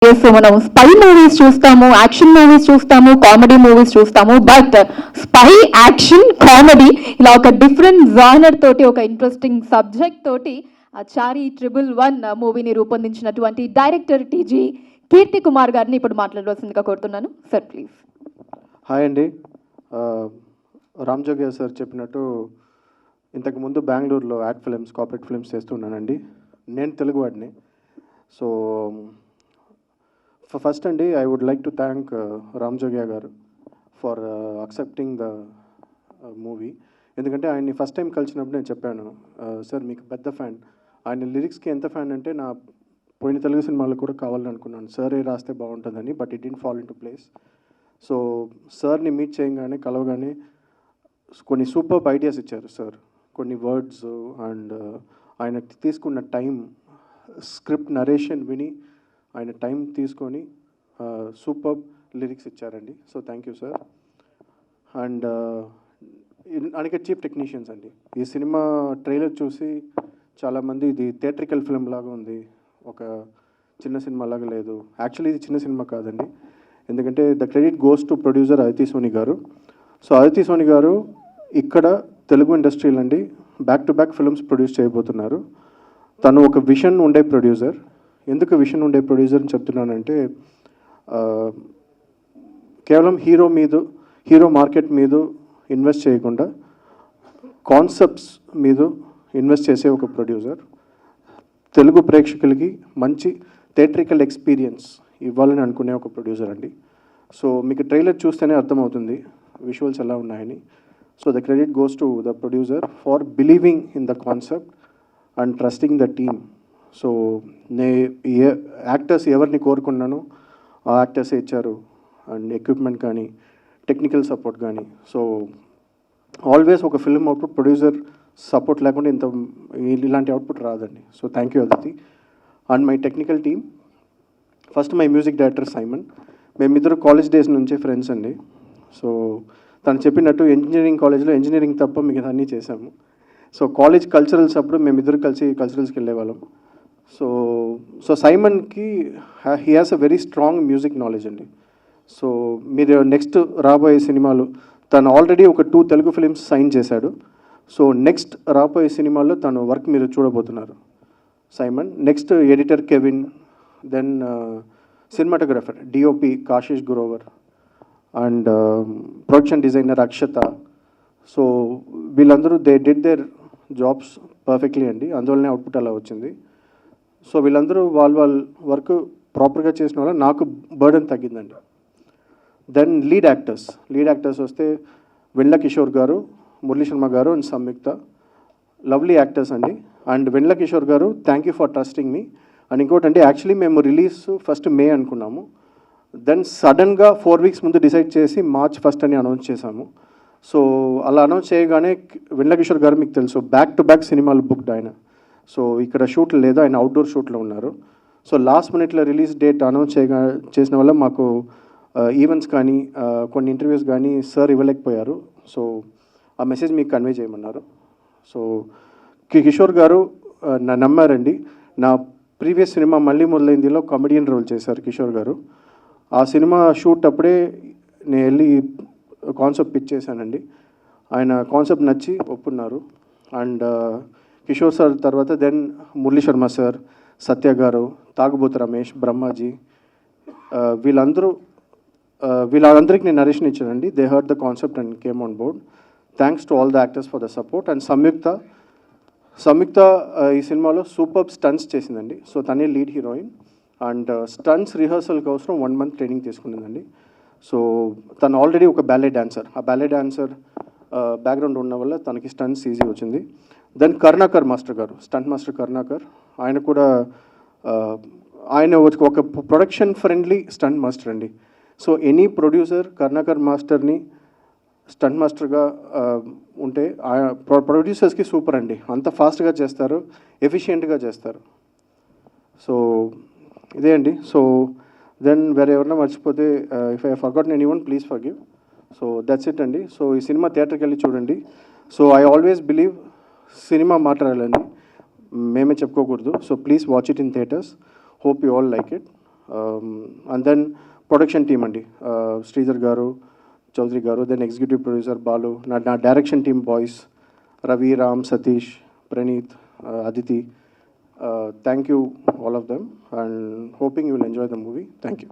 So మనం spy movies చూస్తాము, action movies చూస్తాము, కామెడీ మూవీస్ చూస్తాము. బట్ స్పై, యాక్షన్, కామెడీ ఇలా ఒక డిఫరెంట్ జానర్ తోటి ఒక ఇంట్రెస్టింగ్ సబ్జెక్ట్ తోటి చారి 111 మూవీని రూపొందించినటువంటి డైరెక్టర్ టీజీ కీర్తి కుమార్ గారిని ఇప్పుడు మాట్లాడవలసిందిగా కోరుతున్నాను. Sir please. హాయ్ అండి. రామ్ జోగ్య సార్ చెప్పినట్టు ఇంతకుముందు బెంగళూరులో యాడ్ ఫిల్మ్స్, కార్పొరేట్ ఫిల్మ్స్ చేస్తున్నానండి. నేను తెలుగువాడిని. సో ఫస్ట్ అండి, I would like to thank Ram Jogya గారు ఫర్ అక్సెప్టింగ్ ద మూవీ. ఎందుకంటే ఆయన్ని ఫస్ట్ టైం కలిసినప్పుడు నేను చెప్పాను, సార్ మీకు పెద్ద ఫ్యాన్, ఆయన లిరిక్స్కి ఎంత ఫ్యాన్ అంటే నా పోయిన తెలుగు సినిమాలు కూడా కావాలని అనుకున్నాను, సరే రాస్తే బాగుంటుందని. But it didn't fall in to place. So సార్ని మీట్ చేయగానే, కలవగానే కొన్ని సూపర్బ్ ఐడియాస్ ఇచ్చారు సార్. కొన్ని వర్డ్స్ అండ్ ఆయన తీసుకున్న టైం, స్క్రిప్ట్ నరేషన్ విని ఆయన టైం తీసుకొని సూపర్బ్ లిరిక్స్ ఇచ్చారండి. So thank you sir. And అనేక చీఫ్ టెక్నీషియన్స్ అండి. ఈ సినిమా ట్రైలర్ చూసి చాలామంది ఇది థియేట్రికల్ ఫిల్మ్ లాగా ఉంది, ఒక చిన్న సినిమా లాగా లేదు. యాక్చువల్లీ ఇది చిన్న సినిమా కాదండి. ఎందుకంటే the credit goes to producer Aditi Soni గారు. సో అదితి సోని గారు ఇక్కడ తెలుగు ఇండస్ట్రీలో అండి back to back films produce చేయబోతున్నారు. తను ఒక విషన్ ఉండే ప్రొడ్యూసర్. ఎందుకు విషన్ ఉండే ప్రొడ్యూసర్ అని చెప్తున్నానంటే, కేవలం హీరో మార్కెట్ మీద ఇన్వెస్ట్ చేయకుండా కాన్సెప్ట్స్ మీద ఇన్వెస్ట్ చేసే ఒక ప్రొడ్యూసర్. తెలుగు ప్రేక్షకులకి మంచి థియేట్రికల్ ఎక్స్పీరియన్స్ ఇవ్వాలని అనుకునే ఒక ప్రొడ్యూసర్ అండి. సో మీకు ట్రైలర్ చూస్తేనే అర్థమవుతుంది విజువల్స్ ఎలా ఉన్నాయని. So the credit goes to the producer for believing in the concept and trusting the team. So actors ఎవరిని కోరుకున్నానో ఆ యాక్టర్సే ఇచ్చారు. అండ్ ఎక్విప్మెంట్ కానీ, టెక్నికల్ సపోర్ట్ కానీ. సో ఆల్వేస్ ఒక ఫిల్మ్ అవుట్పుట్ ప్రొడ్యూసర్ సపోర్ట్ లేకుండా ఇలాంటి అవుట్పుట్ రాదండి. So thank you Aditi. And my technical team, first my music director Simon. మేమిద్దరు కాలేజ్ డేస్ నుంచే ఫ్రెండ్స్ అండి. సో తను చెప్పినట్టు ఇంజనీరింగ్ కాలేజ్లో ఇంజనీరింగ్ తప్ప మిగతా అన్నీ చేశాము. సో కాలేజ్ కల్చరల్స్ అప్పుడు మేమిద్దరు కలిసి కల్చరల్స్కి వెళ్ళేవాళ్ళం. సో సైమన్కి he has a very strong music knowledge అండి. సో మీరు నెక్స్ట్ రాబోయే సినిమాలు, తను ఆల్రెడీ ఒక 2 తెలుగు ఫిలిమ్స్ సైన్ చేశాడు. సో నెక్స్ట్ రాబోయే సినిమాల్లో తను వర్క్ మీరు చూడబోతున్నారు Simon. Next editor Kevin, then cinematographer DOP Kashish Grover and production designer Akshata. So వీళ్ళందరూ they did their jobs perfectly అండి. అందువల్లనే అవుట్పుట్ అలా వచ్చింది. సో వీళ్ళందరూ వాళ్ళ వర్క్ ప్రాపర్గా చేసిన వల్ల నాకు బర్డెన్ తగ్గిందండి. దెన్ లీడ్ యాక్టర్స్ వస్తే వెండ్ల కిషోర్ గారు, మురళీ శర్మ గారు అండ్ సంయుక్త, లవ్లీ యాక్టర్స్ అండి. అండ్ వెండ్ల కిషోర్ గారు, thank you for trusting me. And ఇంకోటి అంటే, యాక్చువల్లీ మేము రిలీజ్ ఫస్ట్ మే అనుకున్నాము. దెన్ సడన్గా 4 వీక్స్ ముందు డిసైడ్ చేసి March 1 అని అనౌన్స్ చేశాము. సో అలా అనౌన్స్ చేయగానే వెండ్ల కిషోర్ గారు మీకు తెలుసు, బ్యాక్ టు బ్యాక్ సినిమాలు బుక్డ్ ఆయన. సో ఇక్కడ షూట్లు లేదు, ఆయన అవుట్డోర్ షూట్లో ఉన్నారు. సో లాస్ట్ మినిట్లో రిలీజ్ డేట్ అనౌన్స్ చేసిన వల్ల మాకు ఈవెంట్స్ కానీ, కొన్ని ఇంటర్వ్యూస్ కానీ సార్ ఇవ్వలేకపోయారు. సో ఆ మెసేజ్ మీకు కన్వే చేయమన్నారు. సో కిషోర్ గారు నమ్మారండి. నా ప్రీవియస్ సినిమా మళ్ళీ మొదలైందిలో కామెడియన్ రోల్ చేశారు కిషోర్ గారు. ఆ సినిమా షూట్ అప్పుడే నేను వెళ్ళి కాన్సెప్ట్ పిచ్ చేశానండి. ఆయన కాన్సెప్ట్ నచ్చి ఒప్పున్నారు. అండ్ కిషోర్ సార్ తర్వాత దెన్ మురళీ శర్మ సార్, సత్య గారు, తాగుబోతు రమేష్, బ్రహ్మాజీ, వీళ్ళందరికీ నేను నరేషన్ ఇచ్చానండి. They heard the concept and came on board. Thanks to all the actors for the support. And Samyuktha ఈ సినిమాలో సూపర్బ్ స్టంట్స్ చేసిందండి. సో తనే lead heroine. And stunts rehearsal కోసం 1 month ట్రైనింగ్ తీసుకునిందండి. సో తను ఆల్రెడీ ఒక బ్యాలే డాన్సర్. ఆ ballet dancer background ఉన్న వల్ల తనకి స్టంట్స్ ఈజీ వచ్చింది. దెన్ కరుణాకర్ మాస్టర్ గారు, స్టంట్ మాస్టర్ కరుణాకర్, ఆయన కూడా ఆయన ఒక ప్రొడక్షన్ ఫ్రెండ్లీ స్టంట్ మాస్టర్ అండి. సో ఎనీ ప్రొడ్యూసర్ కరుణాకర్ మాస్టర్ని స్టంట్ మాస్టర్గా ఉంటే ప్రొడ్యూసర్స్కి సూపర్ అండి. అంత ఫాస్ట్గా చేస్తారు, ఎఫిషియెంట్గా చేస్తారు. సో ఇదే అండి. సో దెన్ వేరే ఎవరైనా మర్చిపోతే, if I forgotten anyone please forgive. So that's it అండి. సో ఈ సినిమా థియేటర్కి వెళ్ళి చూడండి. So I always believe cinema మాట్లాడాలని మేమే చెప్పుకోకూడదు. So please watch it in theatres. Hope you all like it. And then production team అండి, శ్రీధర్ గారు, చౌదరి గారు, దెన్ ఎగ్జిక్యూటివ్ ప్రొడ్యూసర్ బాలు, నా direction team boys Ravi, Ram, Satish, Praneeth, Aditi. Thank you all of them, and hoping you will enjoy the movie. Thank you.